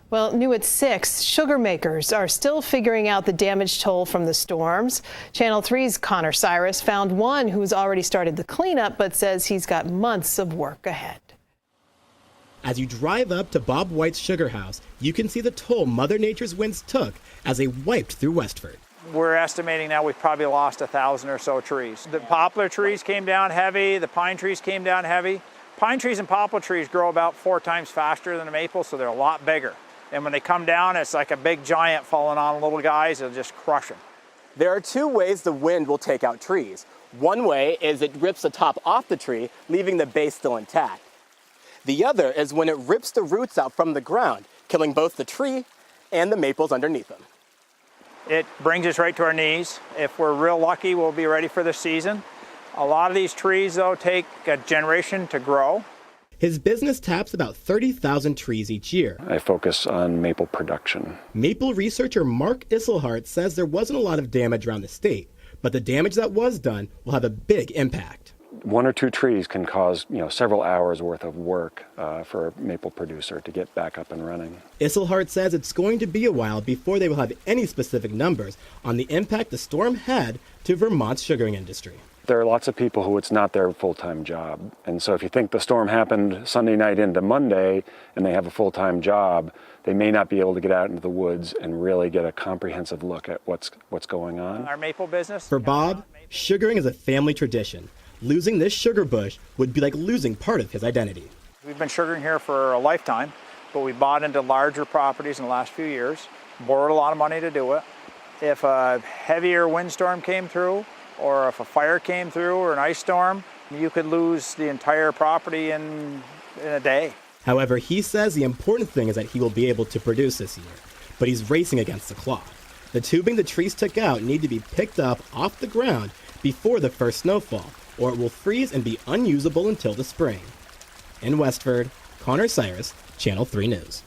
Well, new at 6, sugar makers are still figuring out the damage toll from the storms. Channel 3's Owner CYRUS found one who's already started the cleanup, but says he's got months of work ahead. As you drive up to Bob White's sugar house, you can see the toll Mother Nature's winds took as they wiped through Westford. We're estimating now we've probably lost 1,000 or so trees. The poplar trees came down heavy, the pine trees came down heavy. Pine trees and poplar trees grow about 4 times faster than a maple, so they're a lot bigger. And when they come down, it's like a big giant falling on little guys. It'll just crush them. There are 2 ways the wind will take out trees. One way is it rips the top off the tree, leaving the base still intact. The other is when it rips the roots out from the ground, killing both the tree and the maples underneath them. It brings us right to our knees. If we're real lucky, we'll be ready for the season. A lot of these trees, though, take a generation to grow. His business taps about 30,000 trees each year. I focus on maple production. Maple researcher Mark Isselhart says there wasn't a lot of damage around the state, but the damage that was done will have a big impact. 1 or 2 trees can cause, several hours worth of work for a maple producer to get back up and running. Isselhart says it's going to be a while before they will have any specific numbers on the impact the storm had to Vermont's sugaring industry. There are lots of people who it's not their full-time job. And so if you think the storm happened Sunday night into Monday and they have a full-time job, they may not be able to get out into the woods and really get a comprehensive look at what's going on. Our maple business. For Bob, sugaring is a family tradition. Losing this sugar bush would be like losing part of his identity. We've been sugaring here for a lifetime, but we bought into larger properties in the last few years, borrowed a lot of money to do it. If a heavier windstorm came through, or if a fire came through or an ice storm, you could lose the entire property in a day. However, he says the important thing is that he will be able to produce this year, but he's racing against the clock. The tubing the trees took out need to be picked up off the ground before the first snowfall, or it will freeze and be unusable until the spring. In Westford, Owner CYRUS, Channel 3 News.